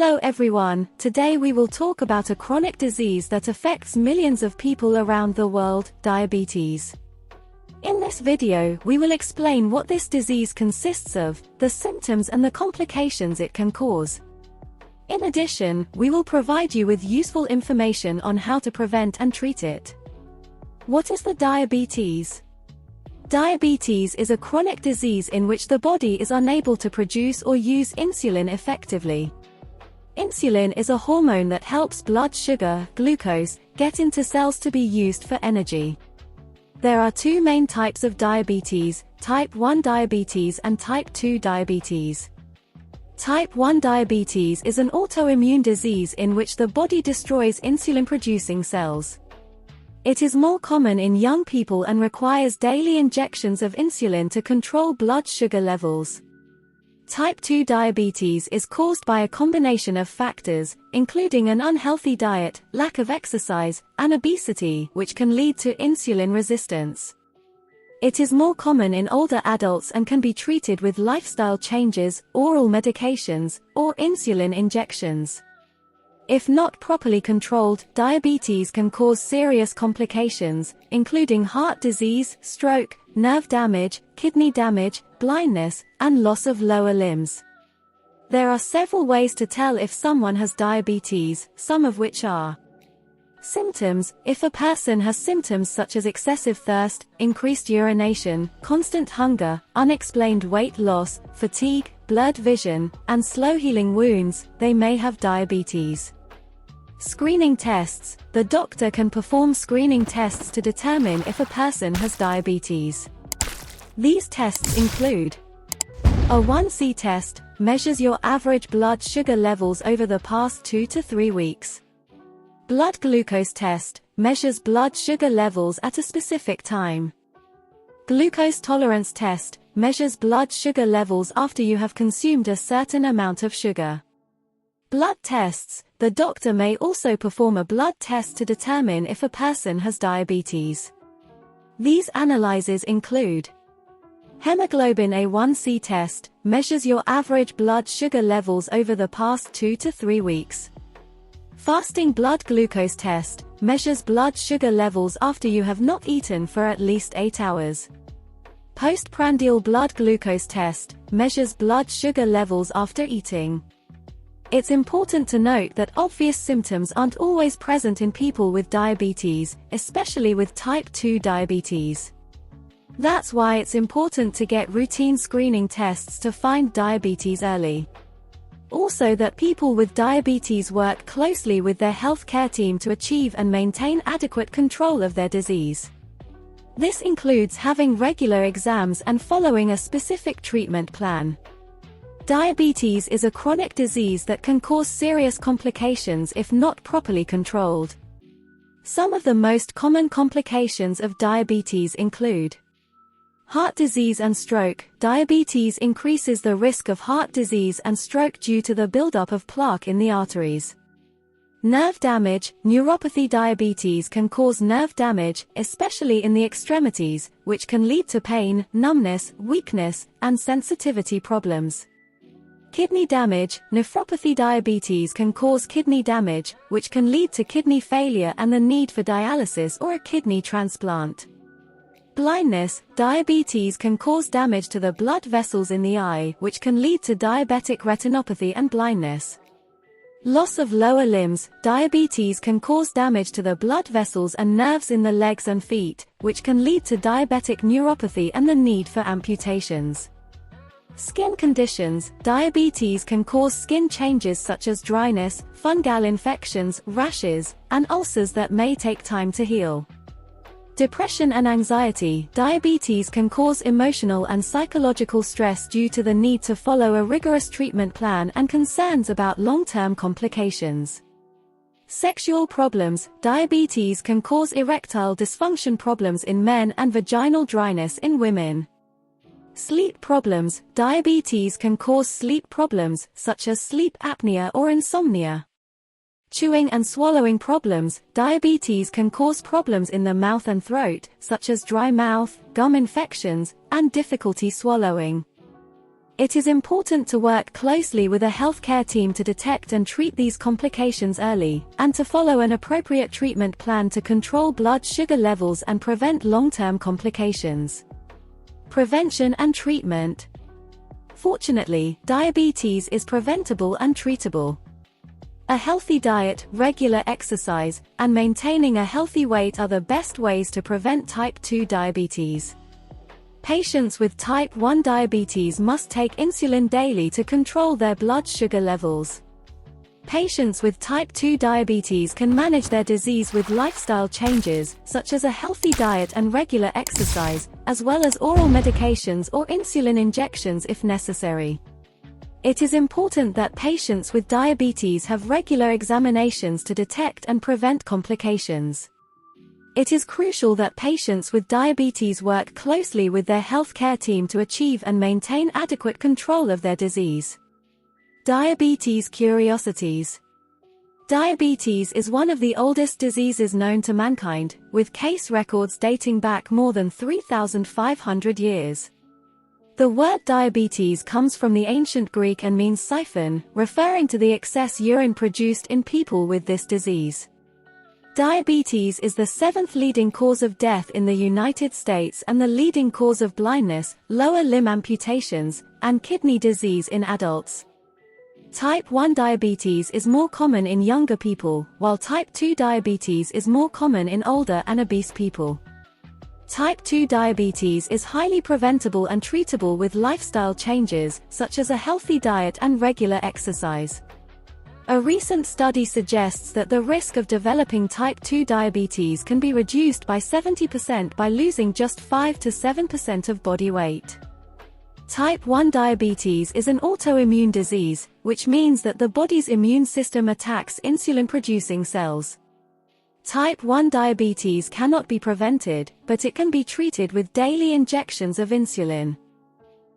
Hello everyone, today we will talk about a chronic disease that affects millions of people around the world, diabetes. In this video, we will explain what this disease consists of, the symptoms and the complications it can cause. In addition, we will provide you with useful information on how to prevent and treat it. What is the diabetes? Diabetes is a chronic disease in which the body is unable to produce or use insulin effectively. Insulin is a hormone that helps blood sugar, glucose, get into cells to be used for energy. There are two main types of diabetes, type 1 diabetes and type 2 diabetes. Type 1 diabetes is an autoimmune disease in which the body destroys insulin-producing cells. It is more common in young people and requires daily injections of insulin to control blood sugar levels. Type 2 diabetes is caused by a combination of factors, including an unhealthy diet, lack of exercise, and obesity, which can lead to insulin resistance. It is more common in older adults and can be treated with lifestyle changes, oral medications, or insulin injections. If not properly controlled, diabetes can cause serious complications, including heart disease, stroke, nerve damage, kidney damage, blindness, and loss of lower limbs. There are several ways to tell if someone has diabetes, some of which are symptoms. If a person has symptoms such as excessive thirst, increased urination, constant hunger, unexplained weight loss, fatigue, blurred vision, and slow healing wounds, they may have diabetes. Screening tests. The doctor can perform screening tests to determine if a person has diabetes. These tests include A1C test, measures your average blood sugar levels over the past 2 to 3 weeks. Blood glucose test, measures blood sugar levels at a specific time. Glucose tolerance test, measures blood sugar levels after you have consumed a certain amount of sugar. Blood tests. The doctor may also perform a blood test to determine if a person has diabetes. These analyses include Hemoglobin A1C test, measures your average blood sugar levels over the past 2 to 3 weeks. Fasting blood glucose test, measures blood sugar levels after you have not eaten for at least 8 hours. Postprandial blood glucose test, measures blood sugar levels after eating. It's important to note that obvious symptoms aren't always present in people with diabetes, especially with type 2 diabetes. That's why it's important to get routine screening tests to find diabetes early. Also, that people with diabetes work closely with their healthcare team to achieve and maintain adequate control of their disease. This includes having regular exams and following a specific treatment plan. Diabetes is a chronic disease that can cause serious complications if not properly controlled. Some of the most common complications of diabetes include heart disease and stroke. Diabetes increases the risk of heart disease and stroke due to the buildup of plaque in the arteries. Nerve damage. Neuropathy. Diabetes can cause nerve damage, especially in the extremities, which can lead to pain, numbness, weakness, and sensitivity problems. Kidney damage. Nephropathy. Diabetes can cause kidney damage, which can lead to kidney failure and the need for dialysis or a kidney transplant. Blindness. Diabetes can cause damage to the blood vessels in the eye, which can lead to diabetic retinopathy and blindness. Loss of lower limbs. Diabetes can cause damage to the blood vessels and nerves in the legs and feet, which can lead to diabetic neuropathy and the need for amputations. Skin conditions. Diabetes can cause skin changes such as dryness, fungal infections, rashes, and ulcers that may take time to heal. Depression and anxiety. Diabetes can cause emotional and psychological stress due to the need to follow a rigorous treatment plan and concerns about long-term complications. Sexual problems. Diabetes can cause erectile dysfunction problems in men and vaginal dryness in women. Sleep problems. Diabetes can cause sleep problems, such as sleep apnea or insomnia. Chewing and swallowing problems. Diabetes can cause problems in the mouth and throat, such as dry mouth, gum infections, and difficulty swallowing. It is important to work closely with a healthcare team to detect and treat these complications early, and to follow an appropriate treatment plan to control blood sugar levels and prevent long-term complications. Prevention and treatment. Fortunately, diabetes is preventable and treatable. A healthy diet, regular exercise, and maintaining a healthy weight are the best ways to prevent type 2 diabetes. Patients with type 1 diabetes must take insulin daily to control their blood sugar levels. Patients with type 2 diabetes can manage their disease with lifestyle changes, such as a healthy diet and regular exercise, as well as oral medications or insulin injections if necessary. It is important that patients with diabetes have regular examinations to detect and prevent complications. It is crucial that patients with diabetes work closely with their healthcare team to achieve and maintain adequate control of their disease. Diabetes curiosities. Diabetes is one of the oldest diseases known to mankind, with case records dating back more than 3,500 years. The word diabetes comes from the ancient Greek and means siphon, referring to the excess urine produced in people with this disease. Diabetes is the seventh leading cause of death in the United States and the leading cause of blindness, lower limb amputations, and kidney disease in adults. Type 1 diabetes is more common in younger people, while type 2 diabetes is more common in older and obese people. Type 2 diabetes is highly preventable and treatable with lifestyle changes, such as a healthy diet and regular exercise. A recent study suggests that the risk of developing type 2 diabetes can be reduced by 70% by losing just 5 to 7% of body weight. Type 1 diabetes is an autoimmune disease, which means that the body's immune system attacks insulin-producing cells. Type 1 diabetes cannot be prevented, but it can be treated with daily injections of insulin.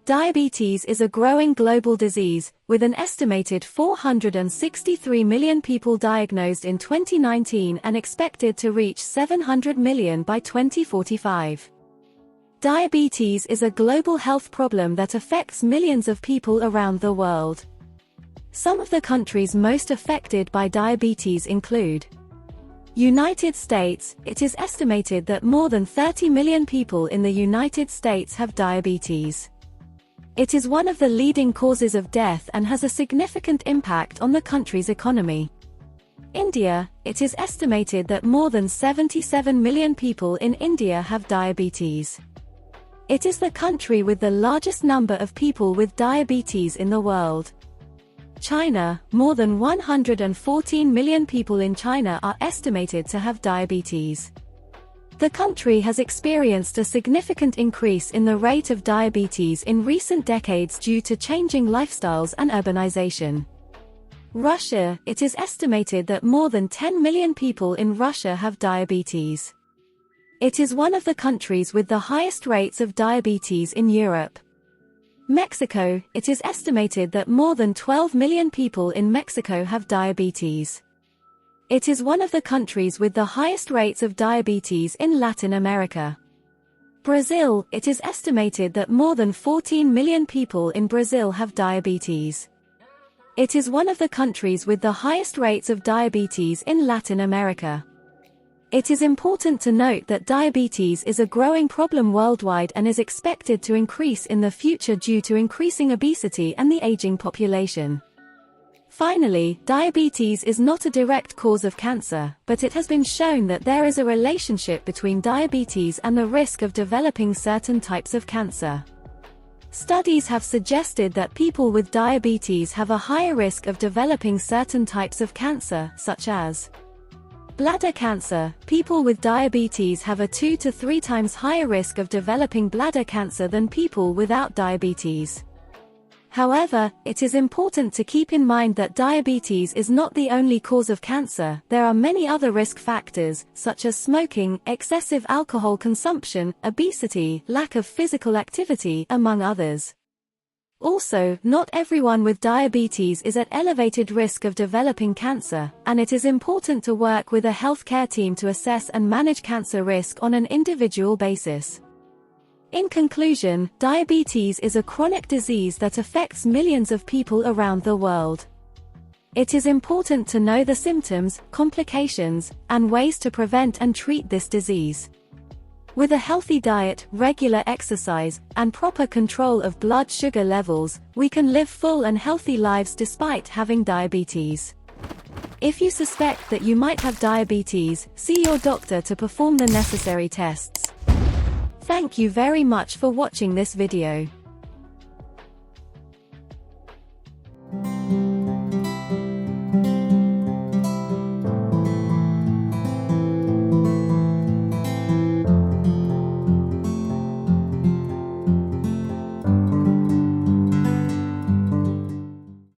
Diabetes is a growing global disease, with an estimated 463 million people diagnosed in 2019 and expected to reach 700 million by 2045. Diabetes is a global health problem that affects millions of people around the world. Some of the countries most affected by diabetes include United States. It is estimated that more than 30 million people in the United States have diabetes. It is one of the leading causes of death and has a significant impact on the country's economy. India. It is estimated that more than 77 million people in India have diabetes. It is the country with the largest number of people with diabetes in the world. China. More than 114 million people in China are estimated to have diabetes. The country has experienced a significant increase in the rate of diabetes in recent decades due to changing lifestyles and urbanization. Russia. It is estimated that more than 10 million people in Russia have diabetes. It is one of the countries with the highest rates of diabetes in Europe. Mexico. It is estimated that more than 12 million people in Mexico have diabetes. It is one of the countries with the highest rates of diabetes in Latin America. Brazil. It is estimated that more than 14 million people in Brazil have diabetes. It is one of the countries with the highest rates of diabetes in Latin America. It is important to note that diabetes is a growing problem worldwide and is expected to increase in the future due to increasing obesity and the aging population. Finally, diabetes is not a direct cause of cancer, but it has been shown that there is a relationship between diabetes and the risk of developing certain types of cancer. Studies have suggested that people with diabetes have a higher risk of developing certain types of cancer, such as bladder cancer. People with diabetes have a 2 to 3 times higher risk of developing bladder cancer than people without diabetes. However, it is important to keep in mind that diabetes is not the only cause of cancer. There are many other risk factors, such as smoking, excessive alcohol consumption, obesity, lack of physical activity, among others. Also, not everyone with diabetes is at elevated risk of developing cancer, and it is important to work with a healthcare team to assess and manage cancer risk on an individual basis. In conclusion, diabetes is a chronic disease that affects millions of people around the world. It is important to know the symptoms, complications, and ways to prevent and treat this disease. With a healthy diet, regular exercise, and proper control of blood sugar levels, we can live full and healthy lives despite having diabetes. If you suspect that you might have diabetes, see your doctor to perform the necessary tests. Thank you very much for watching this video.